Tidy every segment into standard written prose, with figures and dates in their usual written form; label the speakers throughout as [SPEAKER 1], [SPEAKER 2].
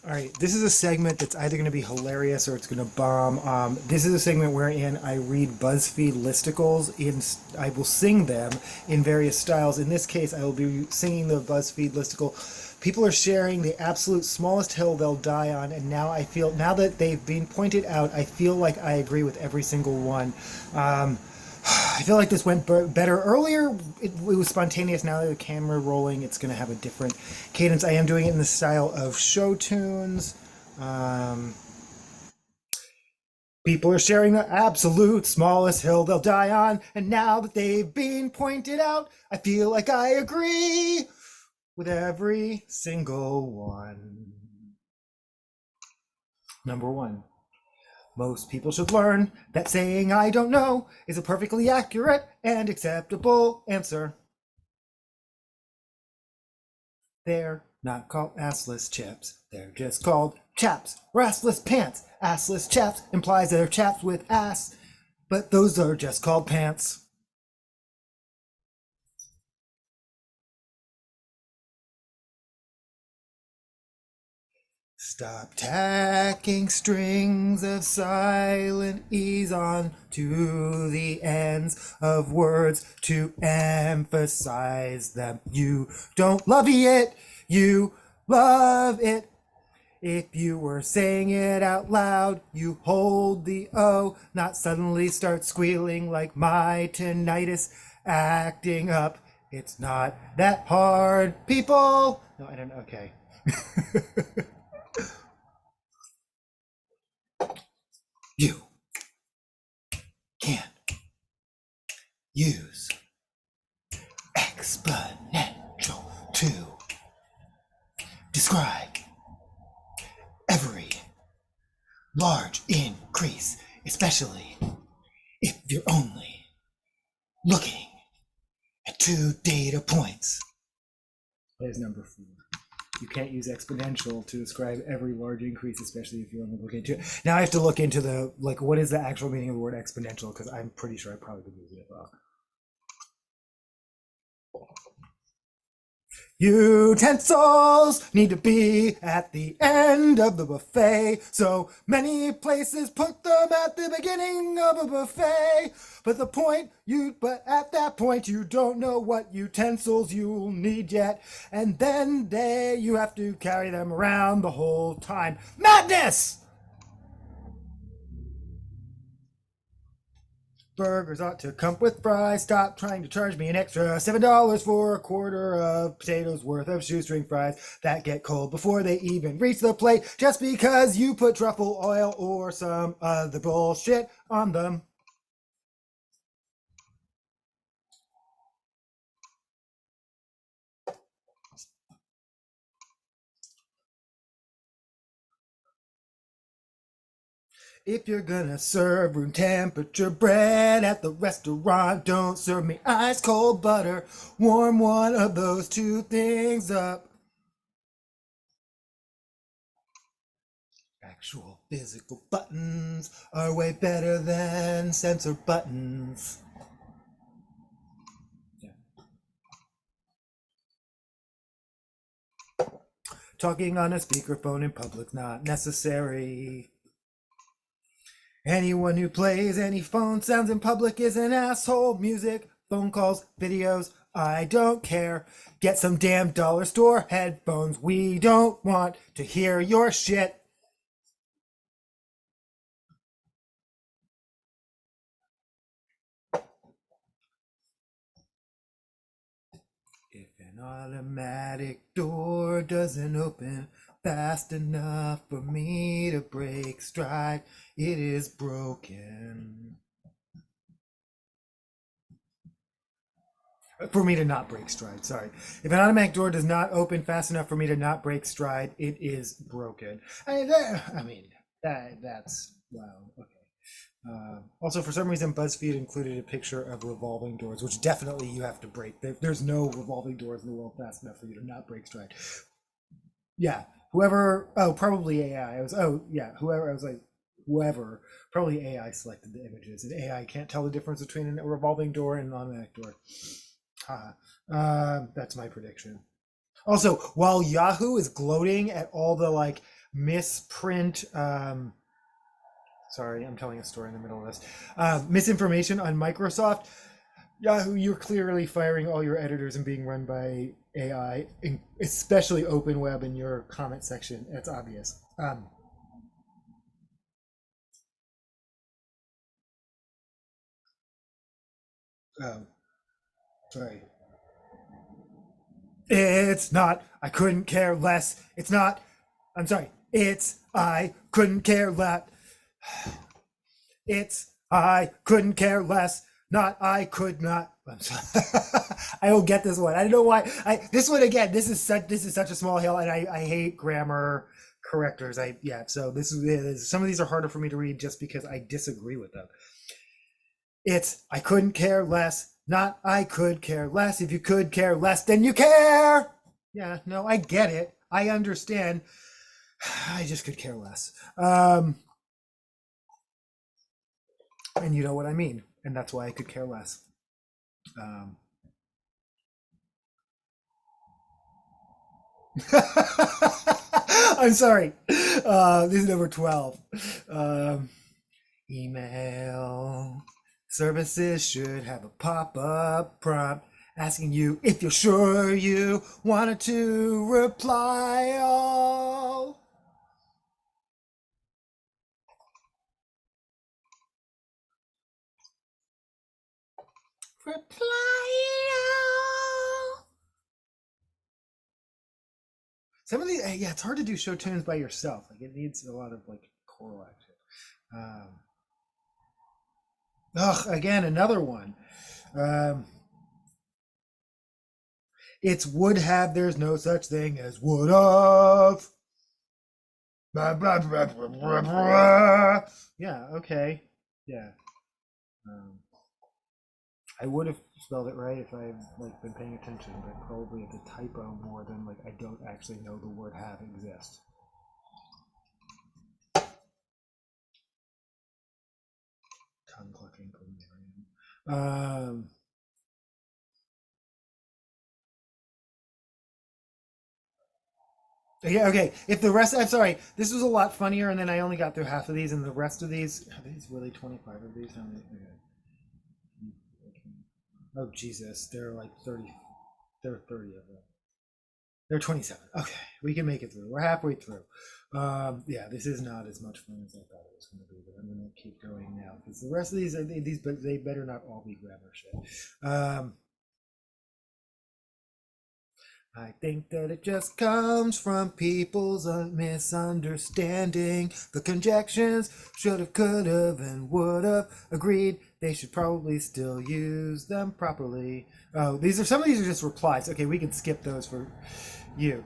[SPEAKER 1] All right, this is a segment that's either going to be hilarious or it's going to bomb. This is a segment wherein I read Buzzfeed listicles. I will sing them in various styles. In this case, I will be singing the Buzzfeed listicle. People are sharing the absolute smallest hill they'll die on, and now that they've been pointed out, I feel like I agree with every single one. I feel like this went better earlier. It was spontaneous. Now that the camera rolling, it's going to have a different cadence. I am doing it in the style of Showtunes. Um, People are sharing the absolute smallest hill they'll die on, and now that they've been pointed out, I feel like I agree with every single one. Number one. Most people should learn that saying I don't know is a perfectly accurate and acceptable answer. They're not called assless chaps. They're just called chaps or assless pants. Assless chaps implies they're chaps with ass, but those are just called pants. Stop tacking strings of silent ease on to the ends of words to emphasize them. You don't love it, you love it. If you were saying it out loud, you hold the O, not suddenly start squealing like my tinnitus acting up. It's not that hard, people. No, I don't know. Okay. You can't use exponential to describe every large increase, especially if you're only looking at 2 data points. There's number 4. You can't use exponential to describe every large increase, especially if you're only looking at 2. Now I have to look into what is the actual meaning of the word exponential, because I'm pretty sure I probably could use it wrong. Utensils need to be at the end of the buffet. So many places put them at the beginning of a buffet. But at that point you don't know what utensils you'll need yet. And then you have to carry them around the whole time. Madness! Burgers ought to come with fries. Stop trying to charge me an extra $7 for a quarter of potatoes worth of shoestring fries that get cold before they even reach the plate just because you put truffle oil or some other bullshit on them. If you're gonna serve room temperature bread at the restaurant, don't serve me ice cold butter. Warm one of those 2 things up. Actual physical buttons are way better than sensor buttons. Yeah. Talking on a speakerphone in public's not necessary. Anyone who plays any phone sounds in public is an asshole. Music, phone calls, videos, I don't care. Get some damn dollar store headphones. We don't want to hear your shit. If an automatic door doesn't open fast enough for me to break stride, it is broken. For me to not break stride, sorry. If an automatic door does not open fast enough for me to not break stride, it is broken. That's wow. Okay. Also, for some reason, Buzzfeed included a picture of revolving doors, which definitely you have to break. There's no revolving doors in the world fast enough for you to not break stride. Yeah, whoever. Oh, probably AI. Whoever. I was like, whoever. Probably AI selected the images, and AI can't tell the difference between a revolving door and an automatic door. That's my prediction. Also, while Yahoo is gloating at all the misprint. Sorry, I'm telling a story in the middle of this. Misinformation on Microsoft. Yahoo, you're clearly firing all your editors and being run by AI, especially open web in your comment section. That's obvious. Um, sorry. It's not. I couldn't care less. It's not. I'm sorry. It's I couldn't care less. It's I couldn't care less. Not I could not. I'm sorry. I don't get this one. I don't know why. This one again. This is such a small hill, and I hate grammar correctors. So this is some of these are harder for me to read just because I disagree with them. It's I couldn't care less. Not I could care less. If you could care less, then you care. Yeah, no, I get it. I understand. I just could care less. And you know what I mean. And that's why I could care less. Um, I'm sorry. This is number 12. Um, email services should have a pop-up prompt asking you if you're sure you wanted to reply all. Reply all. Some of these, yeah, it's hard to do Showtunes by yourself. Like it needs a lot of like choral action. Again, another one. Um, it's would have. There's no such thing as would have. Blah, blah, blah, blah, blah, blah. Yeah. Okay. Yeah. Um, I would have spelled it right if I like been paying attention, but probably it's a typo more than like I don't actually know the word have exists. Tongue clucking from Marion. Yeah, okay. If the rest, I'm sorry, this was a lot funnier, and then I only got through half of these, and the rest of these, are these really 25 of these? How many? Oh, Jesus. There are like 30, there are 30 of them. There are 27. Okay, we can make it through. We're halfway through. Yeah, this is not as much fun as I thought it was going to be, but I'm going to keep going now because the rest of these, but they better not all be grammar shit. I think that it just comes from people's misunderstanding. The conjections should have, could have, and would have agreed. They should probably still use them properly. Oh, some of these are just replies. Okay, we can skip those for you.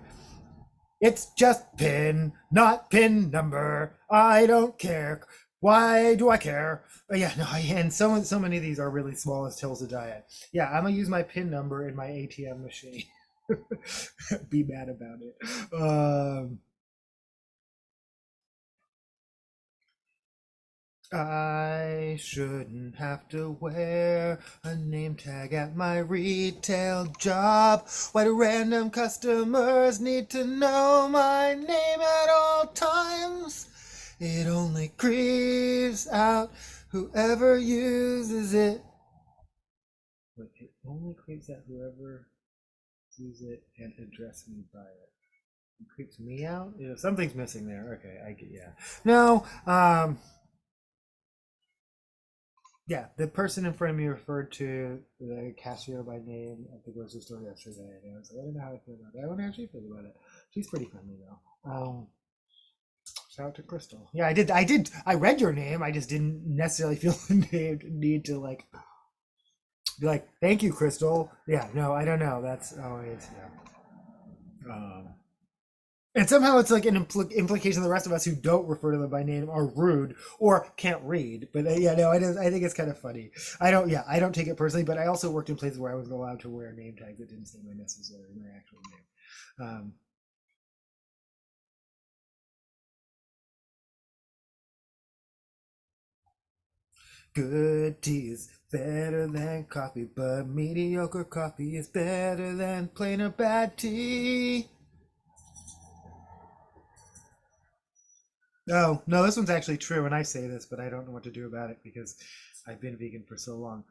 [SPEAKER 1] It's just pin, not pin number. I don't care. Why do I care? Yeah, no, and so many of these are really small as hills to die at. Yeah, I'm gonna use my pin number in my ATM machine. Be mad about it. I shouldn't have to wear a name tag at my retail job. Why do random customers need to know my name at all times? It only creeps out whoever uses it. But it only creeps out whoever uses it and address me by it. It creeps me out? Something's missing there. Okay, I get, yeah. No, yeah, the person in front of me referred to the cashier by name at the grocery store yesterday, and I was like, I don't know how I feel about it. I wonder how she feels about it. She's pretty friendly though. Shout out to Crystal. Yeah, I did. I read your name. I just didn't necessarily feel the need to like be like, thank you, Crystal. Yeah, no, I don't know. That's always yeah. And somehow it's like an implication the rest of us who don't refer to them by name are rude or can't read. But yeah, no, I think it's kind of funny. I don't take it personally, but I also worked in places where I was allowed to wear name tags that didn't say my actual name. Good tea is better than coffee, but mediocre coffee is better than plain or bad tea. Oh, no, this one's actually true, and I say this, but I don't know what to do about it because I've been vegan for so long.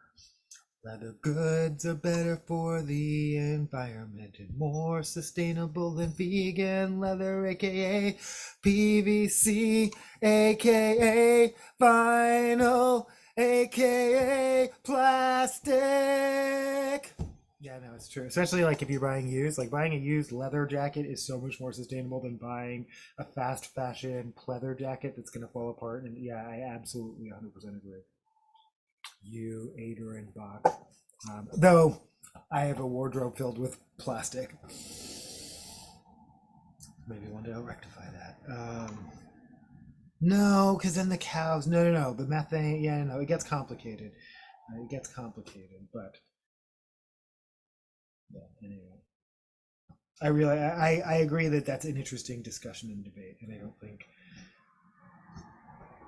[SPEAKER 1] Leather goods are better for the environment and more sustainable than vegan leather, aka PVC, aka vinyl, aka plastic. Yeah, no, it's true. Especially like if you're buying used, like buying a used leather jacket is so much more sustainable than buying a fast fashion pleather jacket that's going to fall apart. And yeah, I absolutely 100% agree. You, Adrian Bach. Though I have a wardrobe filled with plastic. Maybe one day I'll rectify that. No, because then the cows. No, no, no. The methane. Yeah, no, it gets complicated. It gets complicated, but yeah, anyway. I agree that that's an interesting discussion and debate, and I don't think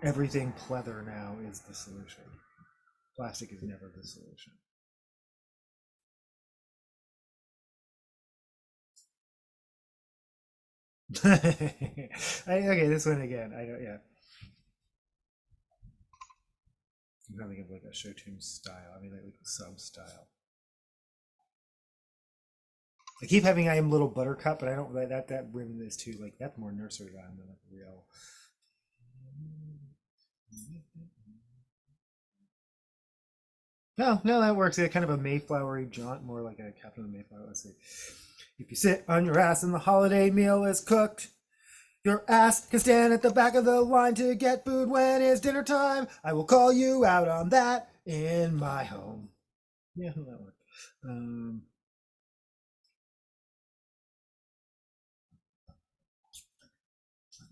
[SPEAKER 1] everything pleather now is the solution. Plastic is never the solution. Okay, this one again. I don't. Yeah, I'm trying to think of like a Showtunes style. I mean, like a sub style. I keep having I am Little Buttercup, but I don't like that rim is too like that's more nursery rhyme than like real. No, no, that works. Yeah, kind of a Mayflowery jaunt, more like a Captain of the Mayflower. Let's see. If you sit on your ass and the holiday meal is cooked, your ass can stand at the back of the line to get food when it's dinner time. I will call you out on that in my home. Yeah, that worked. Um,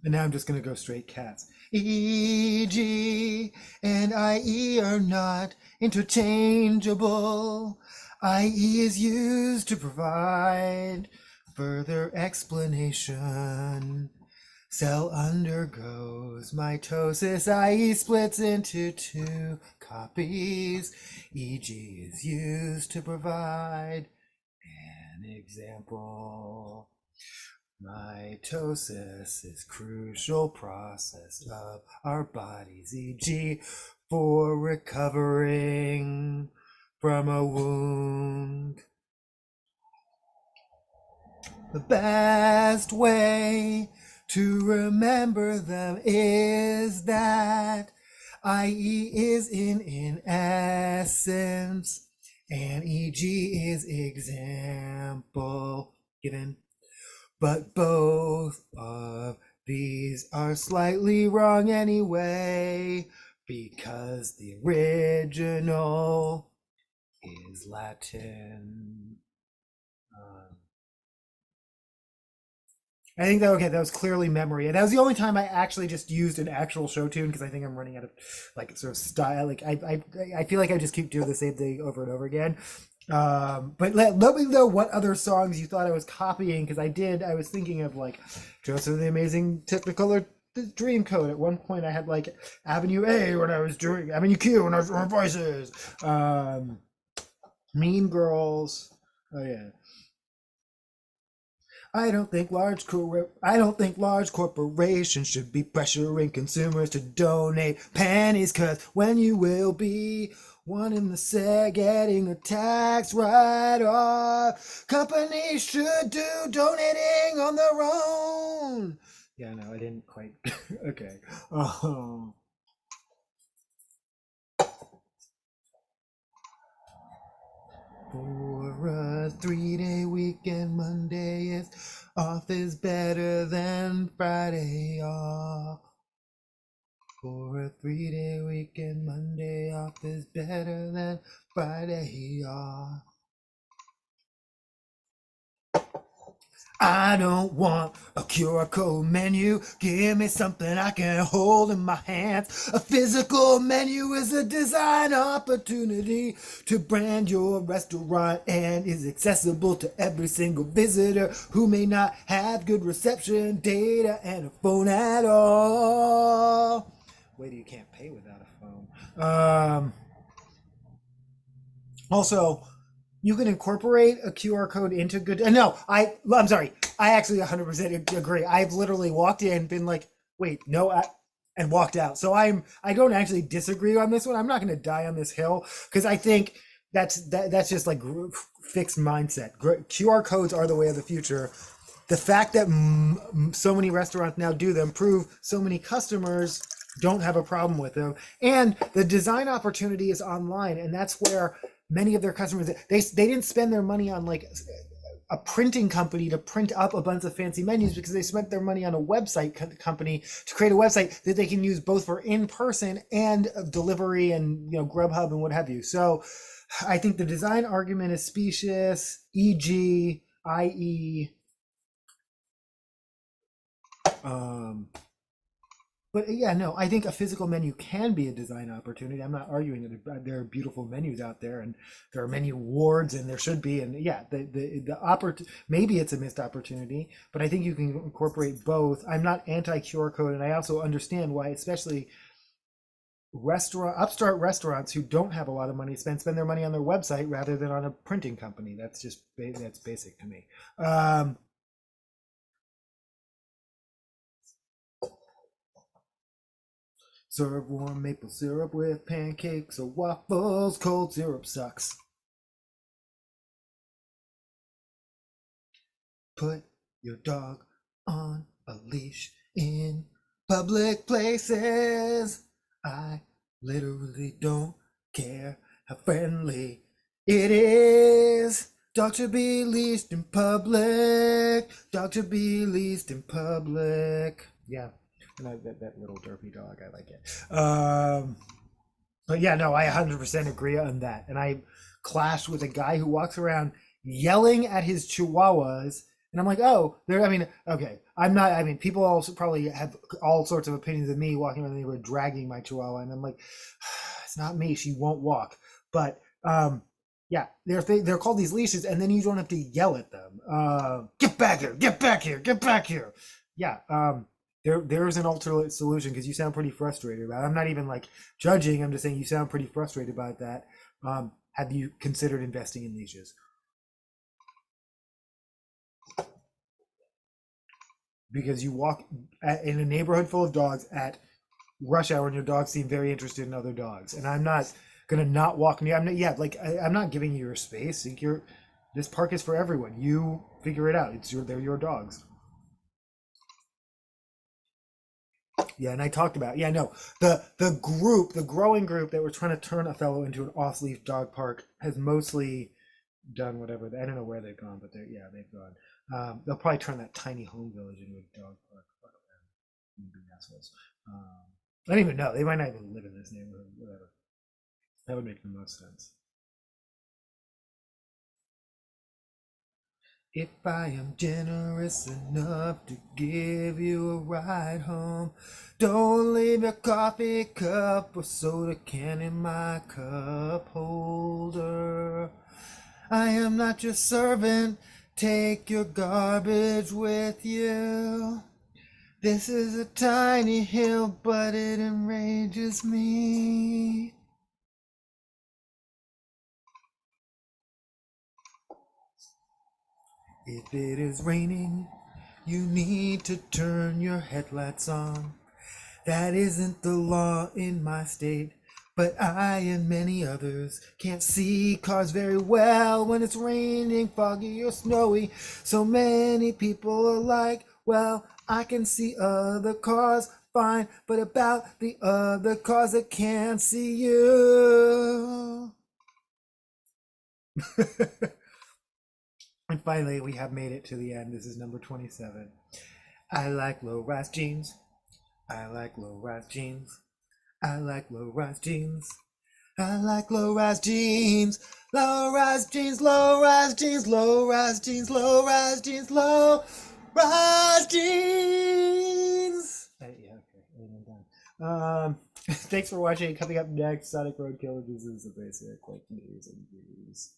[SPEAKER 1] and now I'm just going to go straight cats. E, G, and IE are not interchangeable. IE is used to provide further explanation. Cell undergoes mitosis, i.e. splits into two copies. EG is used to provide an example. Mitosis is crucial process of our bodies, e.g. for recovering from a wound. The best way to remember them is that IE is in essence and EG is example given. But both of these are slightly wrong anyway because the original is Latin. Um, I think that okay, that was clearly memory, and that was the only time I actually just used an actual show tune because I think I'm running out of like sort of style. Like I feel like I just keep doing the same thing over and over again. But let me know what other songs you thought I was copying because I did. I was thinking of like Joseph the Amazing Technicolor Dreamcoat. At one point, I had like Avenue A when I was doing Avenue Q when I was doing voices. Um, Mean Girls. Oh yeah. I don't think large corporations should be pressuring consumers to donate pennies, cause when you will be one in the set getting a tax write off, companies should do donating on their own. Yeah, no, I didn't quite. Okay. Oh. For a 3-day weekend, Monday is off is better than Friday off. For a 3-day weekend, Monday off is better than Friday off. I don't want a QR code menu. Give me something I can hold in my hands. A physical menu is a design opportunity to brand your restaurant and is accessible to every single visitor who may not have good reception, data, and a phone at all. Wait, you can't pay without a phone. Also, you can incorporate a QR code into good. No, I'm sorry. I actually 100% agree. I've literally walked in, been like, wait, no, and walked out. So I don't actually disagree on this one. I'm not going to die on this hill because I think that's just like fixed mindset. QR codes are the way of the future. The fact that so many restaurants now do them prove so many customers don't have a problem with them, and the design opportunity is online, and that's where many of their customers they didn't spend their money on like a printing company to print up a bunch of fancy menus because they spent their money on a website company to create a website that they can use both for in-person and delivery and Grubhub and what have you. So I think the design argument is specious, e.g., i.e. But yeah, no, I think a physical menu can be a design opportunity. I'm not arguing that there are beautiful menus out there, and there are menu awards, and there should be. And yeah, maybe it's a missed opportunity, but I think you can incorporate both. I'm not anti QR code, and I also understand why, especially upstart restaurants who don't have a lot of money spend their money on their website rather than on a printing company. That's basic to me. Serve warm maple syrup with pancakes or waffles. Cold syrup sucks. Put your dog on a leash in public places. I literally don't care how friendly it is. Dog should be leashed in public. Dog should be leashed in public. Yeah. And that little derpy dog, I like it. But yeah, no, I 100% agree on that. And I clashed with a guy who walks around yelling at his chihuahuas. And I'm like, oh, I mean, okay. I mean, people also probably have all sorts of opinions of me walking around the neighborhood dragging my chihuahua. And I'm like, it's not me. She won't walk. But yeah, they're called these leashes, and then you don't have to yell at them. Get back here, get back here, get back here. Yeah. There's an alternate solution because you sound pretty frustrated about it. I'm not even like judging. I'm just saying you sound pretty frustrated about that. Have you considered investing in leashes? Because you walk in a neighborhood full of dogs at rush hour, and your dogs seem very interested in other dogs. And I'm not gonna not walk near. I'm not. Yeah, like I'm not giving you your space. Like this park is for everyone. You figure it out. They're your dogs. Yeah, and I talked about no, the growing group that we're trying to turn Othello into an off-leash dog park has mostly done whatever. I don't know where they've gone, but they've gone. They'll probably turn that tiny home village into a dog park. Fuck them, being assholes. I don't even know. They might not even live in this neighborhood. Whatever. That would make the most sense. If I am generous enough to give you a ride home, don't leave your coffee cup or soda can in my cup holder. I am not your servant, take your garbage with you. This is a tiny hill, but it enrages me. If it is raining, you need to turn your headlights on. That isn't the law in my state, but I and many others can't see cars very well when it's raining, foggy, or snowy. So many people are like, well, I can see other cars fine, but about the other cars that can't see you. And finally, we have made it to the end. This is number 27. I like low-rise jeans. I like low-rise jeans. I like low-rise jeans. I like low-rise jeans. Low-rise jeans, low-rise jeans, low-rise jeans, low-rise jeans, low-rise jeans. Yeah, okay. I'm done. Thanks for watching. Coming up next, Sonic Roadkill. This is the basic like news and views.